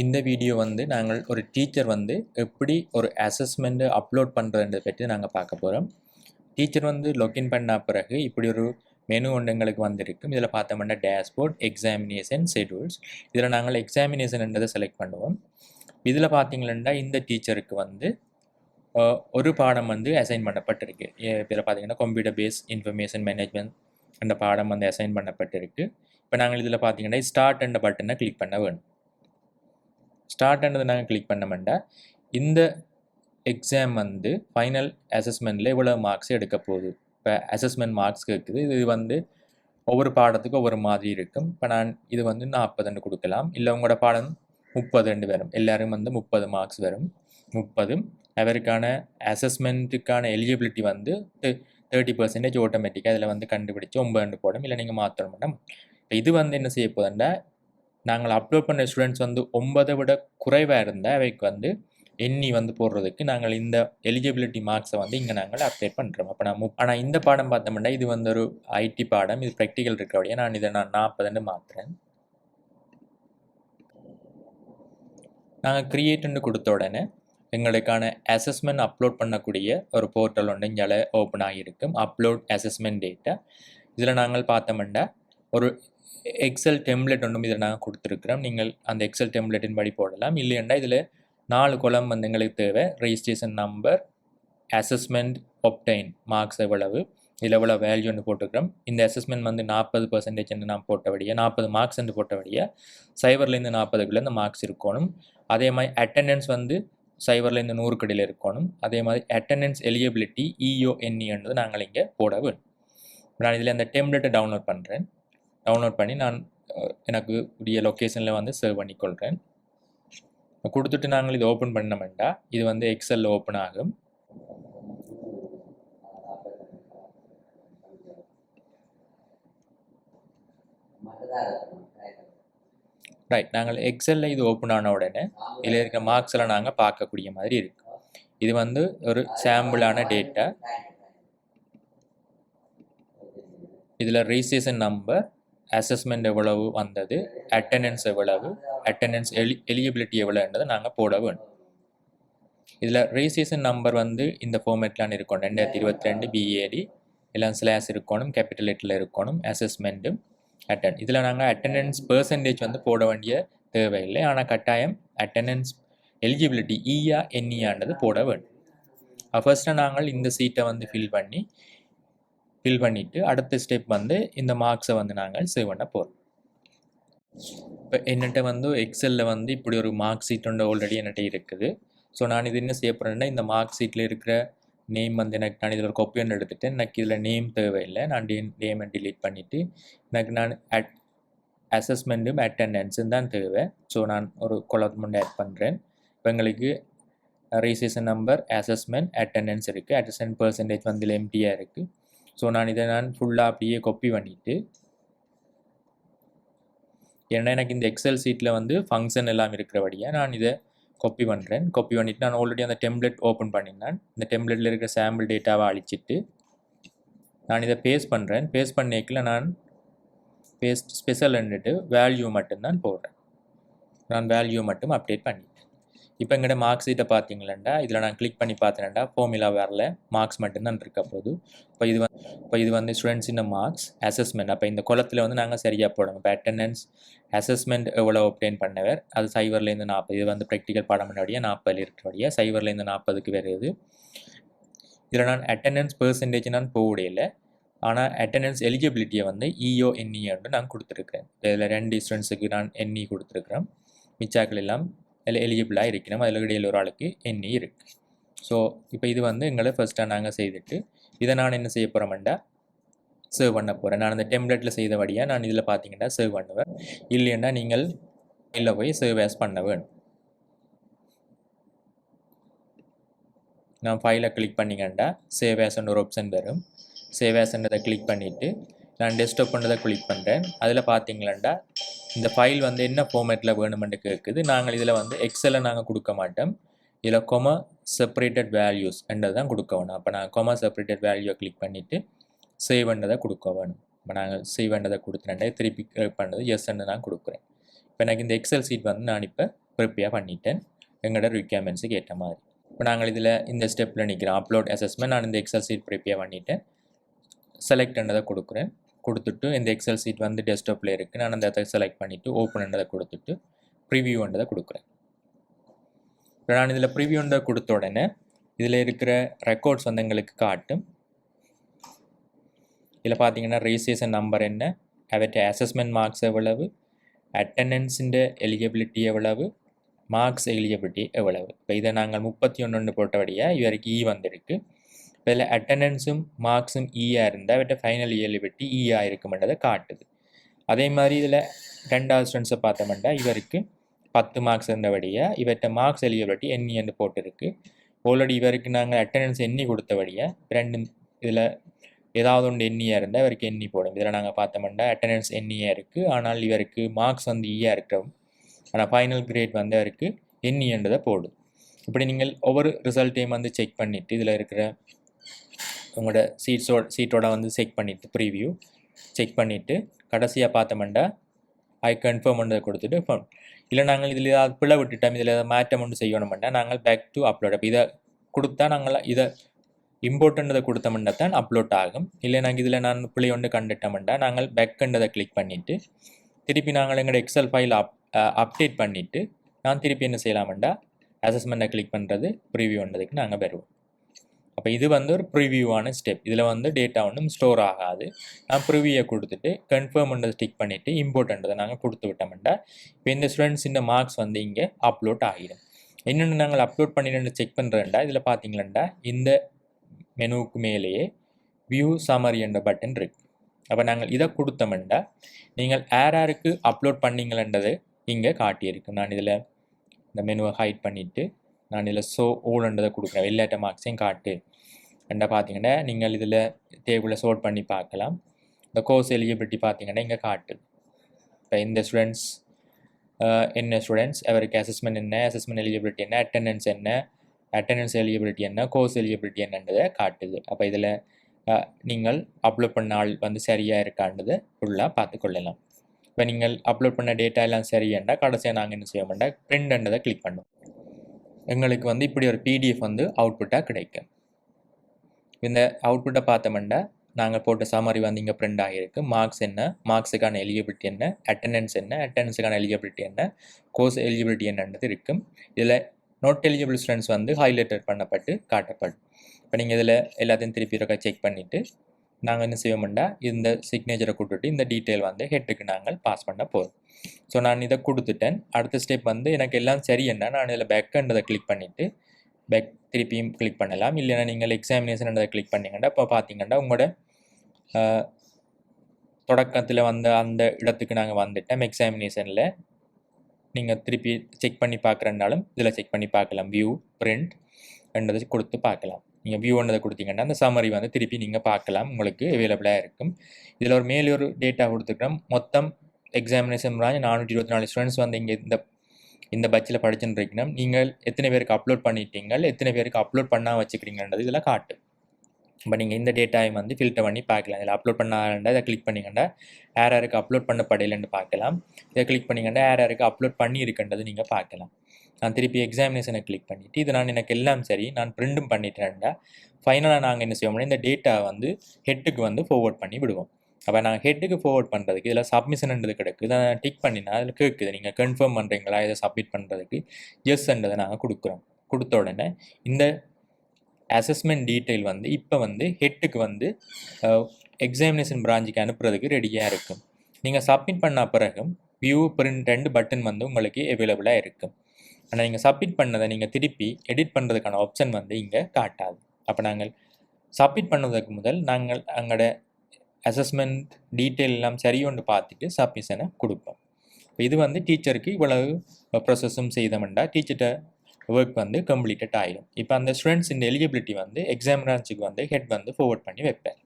இந்த வீடியோ வந்து நாங்கள் ஒரு டீச்சர் வந்து எப்படி ஒரு அசஸ்மெண்ட்டு அப்லோட் பண்ணுறதை பற்றி நாங்கள் பார்க்க போகிறோம். டீச்சர் வந்து லாகின் பண்ண பிறகு இப்படி ஒரு மெனு ஒன்று எங்களுக்கு வந்திருக்கும். இதில் பார்த்தோம்னா டேஷ்போர்ட், எக்ஸாமினேஷன், ஷெட்யூல்ஸ். இதில் நாங்கள் எக்ஸாமினேஷன்ன்றதை செலக்ட் பண்ணுவோம். இதில் பார்த்தீங்கன்னா இந்த டீச்சருக்கு வந்து ஒரு பாடம் வந்து அசைன் பண்ணப்பட்டிருக்கு. இதில் பார்த்தீங்கன்னா கம்ப்யூட்டர் பேஸ் இன்ஃபர்மேஷன் மேனேஜ்மெண்ட் அந்த பாடம் வந்து அசைன் பண்ணப்பட்டிருக்கு. இப்போ நாங்கள் இதில் பார்த்தீங்கன்னா ஸ்டார்ட் என்ற பட்டனை கிளிக் பண்ண வேணும். ஸ்டார்ட்ன்றதை நாங்கள் கிளிக் பண்ணோம்னா இந்த எக்ஸாம் வந்து ஃபைனல் அசஸ்மெண்ட்டில் இவ்வளோ மார்க்ஸ் எடுக்க போகுது. இப்போ அசஸ்மெண்ட் மார்க்ஸ் கேட்குது. இது வந்து ஒவ்வொரு பாடத்துக்கும் ஒவ்வொரு மாதிரி இருக்கும். இப்போ நான் இது வந்து 40 கொடுக்கலாம். இல்லை உங்களோட பாடம் 30 வரும். எல்லோரும் வந்து 30 மார்க்ஸ் வரும். 30 அவருக்கான அசஸ்மெண்ட்டுக்கான எலிஜிபிலிட்டி வந்து 30% ஆட்டோமேட்டிக்காக அதில் வந்து கண்டுபிடிச்சி 9 போடும். இல்லை நீங்கள் மாற்றணும் மேடம். இது வந்து என்ன செய்ய போதுன்னா நாங்கள் அப்லோட் பண்ண ஸ்டூடெண்ட்ஸ் வந்து 9 விட குறைவாக இருந்தால் அவைக்கு வந்து எண்ணி வந்து போடுறதுக்கு நாங்கள் இந்த எலிஜிபிலிட்டி மார்க்ஸை வந்து இங்கே நாங்கள் அப்டேட் பண்ணுறோம். அப்போ ஆனால் இந்த பாடம் பார்த்தோம்னா இது வந்து ஒரு ஐடி பாடம், இது ப்ராக்டிக்கல் இருக்கிறபடியே நான் இதை 40 மாற்றுறேன். நாங்கள் க்ரியேட்டுன்னு கொடுத்த உடனே எங்களுக்கான அசஸ்மெண்ட் அப்லோட் பண்ணக்கூடிய ஒரு போர்ட்டல் ஒன்று இங்கே ஓப்பன் ஆகியிருக்கும். Upload assessment data. இதில் நாங்கள் பார்த்தோம்னா ஒரு எக்ஸல் டெம்ப்ளேட் ஒன்றும் இதில் நாங்கள் கொடுத்துருக்குறோம். நீங்கள் அந்த எக்ஸல் டெம்ப்ளேட்டின் படி போடலாம். இல்லைன்னா இதில் 4 கொலம் வந்து எங்களுக்கு தேவை. Registration number, assessment, obtain marks எவ்வளவு, இதில் எவ்வளோ வேல்யூன்னு போட்டுக்கிறோம். இந்த அசஸ்மெண்ட் வந்து 40% நான் போட்டபடியாக 40 மார்க்ஸ் என்று போட்டபடியாக 0லேருந்து 40க்குள்ளே இந்த மார்க்ஸ் இருக்கணும். அதே மாதிரி அட்டெண்டன்ஸ் வந்து 0லேருந்து 100 கடையில் இருக்கணும். அதே மாதிரி அட்டெண்டன்ஸ் எலிஜிபிலிட்டி EONE நாங்கள் இங்கே போட வேணும். நான் இதில் அந்த டெம்ப்ளேட்டை டவுன்லோட் பண்ணுறேன். டவுன்லோட் பண்ணி நான் எனக்கு உரிய லொக்கேஷனில் வந்து சேவ் பண்ணிக்கொள்கிறேன். கொடுத்துட்டு நாங்கள் இது ஓப்பன் பண்ணோம்னா இது வந்து எக்ஸலில் ஓப்பன் ஆகும். ரைட், நாங்கள் எக்ஸலில் இது ஓப்பன் ஆன உடனே இதில் இருக்கிற மார்க்ஸ் எல்லாம் நாங்கள் பார்க்கக்கூடிய மாதிரி இருக்கு. இது வந்து ஒரு சாம்பிளான டேட்டா. இதில் ரெஜிஸ்ட்ரேஷன் நம்பர், அசஸ்மெண்ட் எவ்வளவு வந்தது, அட்டெண்டன்ஸ் எவ்வளவு, அட்டெண்டன்ஸ் எலிஜிபிலிட்டி எவ்வளோன்றதை நாங்கள் போட வேணும். இதில் ரெஜிஸ்ட்ரேஷன் நம்பர் வந்து இந்த ஃபார்மேட்லாம் இருக்கணும். 2022 BAD எல்லாம் ஸ்லாஷ் இருக்கணும், கேபிட்டல் லெட்டரில் இருக்கணும், அசஸ்மெண்ட்டும் இதில் நாங்கள் அட்டெண்டன்ஸ் பெர்சன்டேஜ் வந்து போட வேண்டிய தேவையில்லை. ஆனால் கட்டாயம் அட்டெண்டன்ஸ் எலிஜிபிலிட்டி EONE போட வேண்டும். ஃபர்ஸ்ட்டு நாங்கள் இந்த சீட்டை வந்து ஃபில் பண்ணிவிட்டு அடுத்த ஸ்டெப் வந்து இந்த மார்க்ஸை வந்து நாங்கள் சேவ் பண்ண போகிறோம். இப்போ என்னட்ட வந்து எக்ஸலில் வந்து இப்படி ஒரு மார்க் ஷீட் ஒன்று ஆல்ரெடி என்கிட்ட இருக்குது. ஸோ நான் இது என்ன செய்ய போகிறேன்னா இந்த மார்க் ஷீட்டில் இருக்கிற நேம் வந்து எனக்கு நான் இதில் ஒரு காப்பி ஒன்று எடுத்துகிட்டேன். எனக்கு இதில் நேம் தேவையில்லை. நான் நேமை டிலீட் பண்ணிவிட்டு எனக்கு நான் அசஸ்மெண்ட்டும் அட்டெண்டன்ஸும் தான் தேவை. ஸோ நான் ஒரு கொலம் ஆட் பண்ணுறேன். இப்போ எங்களுக்கு ரெஜிஸ்ட்ரேஷன் நம்பர், அசஸ்மெண்ட், அட்டெண்டன்ஸ் இருக்குது. அட்டெண்டன்ஸ் பெர்சன்டேஜ் வந்து இதில் எம்டியாக இருக்குது. ஸோ நான் இதை ஃபுல்லாக அப்படியே காப்பி பண்ணிவிட்டு, ஏன்னா எனக்கு இந்த எக்ஸல் சீட்டில் வந்து ஃபங்க்ஷன் எல்லாம் இருக்கிறபடியாக நான் இதை காப்பி பண்ணுறேன். காப்பி பண்ணிவிட்டு நான் ஆல்ரெடி அந்த டெம்ப்ளேட் ஓப்பன் பண்ணினேன். இந்த டெம்ப்ளேட்டில் இருக்கிற சாம்பிள் டேட்டாவை அழிச்சிட்டு நான் இதை பேஸ்ட் பண்ணுறேன். பேஸ்ட் பண்ணிக்கல நான் பேஸ்ட் ஸ்பெஷல்ன்னுட்டு வேல்யூ மட்டும்தான் போடுறேன். நான் வேல்யூ மட்டும் அப்டேட் பண்ணிட்டேன். இப்போ எங்கள்கிட்ட மார்க் ஷீட்டை பார்த்தீங்களா, இதில் நான் கிளிக் பண்ணி பார்த்தேன்டா ஃபார்முலா வரல, மார்க்ஸ் மட்டும்தான் இருக்க போகுது. இப்போ இது வந்து ஸ்டூடெண்ட்ஸ் இந்த மார்க்ஸ் அசஸ்மெண்ட். அப்போ இந்த குளத்தில் வந்து நாங்கள் சரியாக போடணும். இப்போ அட்டெண்டன்ஸ் அசஸ்மெண்ட் எவ்வளோ ஒப்டெயின் பண்ணவர், அது 0லேருந்து 40. இது வந்து ப்ராக்டிக்கல் பாடம் பண்ணபடியாக 40 இருக்கிறபடியாக 0லேருந்து 40க்கு வருது. இதில் நான் அட்டெண்டன்ஸ் பெர்சன்டேஜ் நான் போகல. ஆனால் அட்டெண்டன்ஸ் எலிஜிபிலிட்டியை வந்து EONE நான் கொடுத்துருக்கேன். இதில் 2 ஸ்டூடெண்ட்ஸுக்கு நான் NE கொடுத்துருக்குறேன். மிச்சாக்கள் எல்லாம் அதில் எலிஜிபிளாக இருக்கிறோம். அதில் இடையில் ஒரு ஆளுக்கு NE இருக்குது. ஸோ இப்போ இது வந்து எங்களை ஃபஸ்ட்டாக நாங்கள் செய்துட்டு இதை நான் என்ன செய்ய போகிறோம்டா சேவ் பண்ண போகிறேன். நான் அந்த டெம்ப்ளேட்டில் செய்தபடியாக நான் இதில் பார்த்தீங்கன்னா சேவ் பண்ணுவேன். இல்லைன்னா நீங்கள் இல்லை போய் சேவ் ஆஸ் பண்ண வேணும். நான் ஃபைலை கிளிக் பண்ணிங்கண்டா சேவ் ஆஸ்ன்னு ஒரு ஆப்ஷன் வரும். சேவ் ஆஸ்ன்றதை கிளிக் பண்ணிவிட்டு நான் டெஸ்க்டாப் பண்ணதை கிளிக் பண்ணுறேன். அதில் பார்த்தீங்களாண்டா இந்த ஃபைல் வந்து என்ன ஃபார்மேட்டில் வேணுமென்று கேட்குது. நாங்கள் இதில் வந்து எக்ஸலை நாங்கள் கொடுக்க மாட்டோம். இதில் கொமா செப்பரேட்டட் வேல்யூஸ் என்றது தான் கொடுக்க வேணும். அப்போ நான் கொமா செப்பரேட்டட் வேல்யூவை கிளிக் பண்ணிவிட்டு சேவ் பண்ணதை கொடுக்க வேணும். இப்போ நாங்கள் சேவ் பண்ணதை கொடுத்துட்டேன். திருப்பி பண்ணது எஸ்ன்னு நான் கொடுக்குறேன். இப்போ எனக்கு இந்த எக்ஸல் சீட் வந்து நான் இப்போ ப்ரிப்பேர் பண்ணிட்டேன் எங்களோட ரிக்யர்மெண்ட்ஸுக்கு ஏற்ற மாதிரி. இப்போ நாங்கள் இதில் இந்த ஸ்டெப்பில் நிற்கிறோம். Upload assessment. நான் இந்த எக்ஸல் சீட் ப்ரிப்பேர் பண்ணிவிட்டேன். செலக்ட்ன்றதை கொடுக்குறேன். கொடுத்துட்டு இந்த எக்ஸல் சீட் வந்து டெஸ்க்டாப்பில் இருக்குது. நான் அந்த இடத்த செலக்ட் பண்ணிவிட்டு ஓப்பன்ன்றதை கொடுத்துட்டு ப்ரிவியூன்றதை கொடுக்குறேன். இப்போ நான் இதில் ப்ரிவியூன்றதை கொடுத்த உடனே இதில் இருக்கிற ரெக்கார்ட்ஸ் வந்து எங்களுக்கு காட்டும். இதில் பார்த்தீங்கன்னா ரெஜிஸ்ட்ரேஷன் நம்பர் என்ன, அவற்றை அசஸ்மெண்ட் மார்க்ஸ் எவ்வளவு, அட்டண்டன்ஸின் எலிஜிபிலிட்டி எவ்வளவு, மார்க்ஸ் எலிஜிபிலிட்டி எவ்வளவு. இப்போ இதை நாங்கள் 31 போட்டபடியாக இவருக்கு வந்திருக்கு. இப்போ இதில் அட்டண்டன்ஸும் மார்க்ஸும் இருந்தால் அவற்றை ஃபைனல் எலிஜிபிலிட்டி இருக்குமென்றதை காட்டுது. அதே மாதிரி இதில் 2வது ஸ்டூடெண்ட்ஸை பார்த்தோம்னா இவருக்கு 10 மார்க்ஸ் இருந்தபடியாக இவற்றை மார்க்ஸ் எலிஜிபிலிட்டி என்று போட்டிருக்கு. ஆல்ரெடி இவருக்கு நாங்கள் அட்டண்டன்ஸ் கொடுத்தபடியாக ரெண்டும் இதில் ஏதாவது ஒன்று இருந்தால் இவருக்கு போடும். இதில் நாங்கள் பார்த்தோம்னா அட்டண்டன்ஸ் இருக்குது, ஆனால் இவருக்கு மார்க்ஸ் வந்து இருக்கிறோம். ஆனால் ஃபைனல் கிரேட் வந்து அவருக்கு என்றதை போடும். இப்படி நீங்கள் ஒவ்வொரு ரிசல்ட்டையும் வந்து செக் பண்ணிவிட்டு இதில் இருக்கிற உங்களோட சீட்டோட வந்து செக் பண்ணிவிட்டு ப்ரீவியூ செக் பண்ணிவிட்டு கடைசியாக பார்த்தோம்னா ஐ கன்ஃபார்ம் பண்ணதை கொடுத்துட்டு இல்லை நாங்கள் இதில் ஏதாவது பிழை விட்டுட்டோம், இதில் ஏதாவது மாற்றம் ஒன்று செய்யணும்னா நாங்கள் பேக் டு அப்லோட். அப்போ இதை கொடுத்தா நாங்கள் இதை இம்போர்ட்டன்றதை கொடுத்தோம்னா தான் அப்லோட் ஆகும். இல்லை நாங்கள் இதில் நான் பிழை ஒன்று கண்டுட்டோம்னா நாங்கள் பேக்குன்றதை கிளிக் பண்ணிவிட்டு திருப்பி நாங்கள் எங்களோட எக்ஸல் ஃபைல் அப்டேட் பண்ணிவிட்டு நான் திருப்பி என்ன செய்யலாம்டா அசஸ்மெண்ட்டை கிளிக் பண்ணுறது ப்ரிவியூன்றதுக்கு நாங்கள் வருவோம். அப்போ இது வந்து ஒரு ப்ரிவியூவான ஸ்டெப். இதில் வந்து டேட்டா ஒன்றும் ஸ்டோர் ஆகாது. நான் ப்ரிவியூவை கொடுத்துட்டு கன்ஃபார்ம்ன்றதை டிக் பண்ணிவிட்டு இம்போர்ட்ன்றதை நாங்கள் கொடுத்து விட்டோம்டா இப்போ இந்த ஸ்டூடெண்ட்ஸ் இந்த மார்க்ஸ் வந்து இங்கே அப்லோட் ஆகிடும். இன்னொன்று நாங்கள் அப்லோட் பண்ணிட்டு செக் பண்ணுறேன்டா இதில் பார்த்தீங்களா இந்த மெனுவுக்கு மேலேயே வியூ சம்மரி என்ற பட்டன் இருக்குது. அப்போ நாங்கள் இதை கொடுத்தோம்னா நீங்கள் யாருக்கு அப்லோட் பண்ணிங்களன்றது இங்கே காட்டியிருக்கு. நான் இதில் இந்த மெனுவை ஹைட் பண்ணிவிட்டு நான் இதில் ஓல்ன்றதை கொடுக்குறேன். எல்லாட்ட மார்க்ஸையும் காட்டு என்ன பார்த்தீங்கன்னா நீங்கள் இதில் டேபிளில் சோர்ட் பண்ணி பார்க்கலாம். இந்த கோர்ஸ் எலிஜிபிலிட்டி பார்த்தீங்கன்னா இங்கே காட்டுது. இப்போ இந்த ஸ்டூடெண்ட்ஸ் என்ன ஸ்டூடெண்ட்ஸ் அவருக்கு அசஸ்மெண்ட் என்ன, அசஸ்மெண்ட் எலிஜிபிலிட்டி என்ன, அட்டண்டன்ஸ் எலிஜிபிலிட்டி என்ன, கோர்ஸ் எலிஜிபிலிட்டி என்னன்றதை காட்டுது. அப்போ இதில் நீங்கள் அப்லோட் பண்ண ஆள் வந்து சரியாக இருக்கான்றதை ஃபுல்லாக பார்த்துக்கொள்ளலாம். இப்போ நீங்கள் அப்லோட் பண்ண டேட்டா எல்லாம் சரியாண்டா கடைசியாக நாங்கள் என்ன செய்வோம்னா பிரிண்ட்ன்றதை கிளிக் பண்ணுவோம். எங்களுக்கு வந்து இப்படி ஒரு பிடிஎஃப் வந்து அவுட்புட்டாக கிடைக்கும். இந்த அவுட்புட்டை பார்த்தோம்னா நாங்கள் போட்ட சம்மரி வந்து இங்கே பிரிண்ட் ஆகியிருக்கு. மார்க்ஸ் என்ன, மார்க்ஸுக்கான எலிஜிபிலிட்டி என்ன, அட்டண்டன்ஸ் என்ன, அட்டண்டன்ஸுக்கான எலிஜிபிலிட்டி என்ன, கோர்ஸ் எலிஜிபிலிட்டி என்னன்றது இருக்கும். இதில் நாட் எலிஜிபிள் ஸ்டூடெண்ட்ஸ் வந்து ஹைலைட்டட் பண்ணப்பட்டு காட்டப்படும். இப்போ நீங்கள் இதில் எல்லாத்தையும் திருப்பி இருக்க செக் பண்ணிவிட்டு நாங்கள் என்ன செய்வோம்னா இந்த சிக்னேச்சரை கொடுத்துட்டு இந்த டீட்டெயில் வந்து ஹெட்டுக்கு நாங்கள் பாஸ் பண்ண போகிறோம். ஸோ நான் இதை கொடுத்துட்டேன். அடுத்த ஸ்டெப் வந்து எனக்கு எல்லாம் சரி என்ன நான் இதில் பேக்குன்றதை கிளிக் பண்ணிவிட்டு பேக் திருப்பியும் கிளிக் பண்ணலாம். இல்லைன்னா நீங்கள் எக்ஸாமினேஷன்றதை கிளிக் பண்ணிங்கன்னா இப்போ பார்த்தீங்கன்னா உங்களோட தொடக்கத்தில் வந்த அந்த இடத்துக்கு நாங்கள் வந்துட்டோம். எக்ஸாமினேஷனில் நீங்கள் திருப்பி செக் பண்ணி பார்க்குறனாலும் இதில் செக் பண்ணி பார்க்கலாம். வியூ பிரிண்ட் என்றதை கொடுத்து பார்க்கலாம். நீங்கள் வியூன்றதை கொடுத்தீங்கன்னா அந்த சம்மரி வந்து திருப்பி நீங்கள் பார்க்கலாம், உங்களுக்கு அவைலபிளாக இருக்கும். இதில் ஒரு மேலே ஒரு டேட்டா கொடுத்துருக்கோம். மொத்தம் எக்ஸாமினேஷன் பிரான்ச் 424 ஸ்டூடெண்ட்ஸ் வந்து இங்கே இந்த பட்சில் படிச்சுட்டு இருக்கணும். நீங்கள் எத்தனை பேருக்கு அப்லோட் பண்ணிட்டீங்க, எத்தனை பேருக்கு அப்லோட் பண்ணால் வச்சுக்கிறீங்கன்றது இதில் காட்டு. இப்போ நீங்கள் இந்த டேட்டாவை வந்து ஃபில்டர் பண்ணி பார்க்கலாம். இதில் அப்லோட் பண்ணாண்டா இதை கிளிக் பண்ணிங்கன்னா யாருக்கு அப்லோட் பண்ணப்படையிலன்னு பார்க்கலாம். இதை கிளிக் பண்ணிங்கன்னா யாருக்கு அப்லோட் பண்ணியிருக்கின்றது நீங்கள் பார்க்கலாம். நான் திருப்பி எக்ஸாமினேஷனை கிளிக் பண்ணிவிட்டு இது நான் எனக்கு எல்லாம் சரி நான் பிரிண்டும் பண்ணிட்டேன்டா ஃபைனலாக நாங்கள் என்ன செய்வோம்னா இந்த டேட்டா வந்து ஹெட்டுக்கு வந்து ஃபார்வர்ட் பண்ணி விடுவோம். அப்போ நாங்கள் ஹெட்டுக்கு ஃபார்வர்ட் பண்ணுறதுக்கு இதில் சப்மிஷன்ன்றது கிடக்கு. இதை நான் டிக் பண்ணினா அதில் கேட்குது நீங்கள் கன்ஃபார்ம் பண்ணுறீங்களா இதை சப்மிட் பண்ணுறதுக்கு எஸ்ன்றதை நாங்கள் கொடுக்குறோம். கொடுத்த உடனே இந்த அசஸ்மெண்ட் டீட்டெயில் வந்து இப்போ வந்து ஹெட்டுக்கு வந்து எக்ஸாமினேஷன் பிரான்ச்சுக்கு அனுப்புறதுக்கு ரெடியாக இருக்கும். நீங்கள் சப்மிட் பண்ண பிறகும் வியூ பிரிண்ட் 2 பட்டன் வந்து உங்களுக்கு அவைலபிளாக இருக்கும். ஆனால் நீங்கள் சப்மிட் பண்ணதை நீங்கள் திருப்பி எடிட் பண்ணுறதுக்கான ஆப்ஷன் வந்து இங்கே காட்டாது. அப்போ நாங்கள் சப்மிட் பண்ணுறதுக்கு முதல் நாங்கள் அங்களோட அசஸ்மெண்ட் டீட்டெயில் எல்லாம் சரியோன்னு பார்த்துட்டு சப்மிஷனை கொடுப்போம். இது வந்து டீச்சருக்கு இவ்வளவு ப்ரொசஸும் செய்தோம்னா டீச்சர்கிட்ட ஒர்க் வந்து கம்ப்ளீட்டட் ஆகிடும். இப்போ அந்த ஸ்டூடெண்ட்ஸ் இந்த எலிஜிபிலிட்டி வந்து எக்ஸாம் பிரான்ச்சுக்கு வந்து ஹெட் வந்து ஃபார்வர்ட் பண்ணி வைப்பேன்.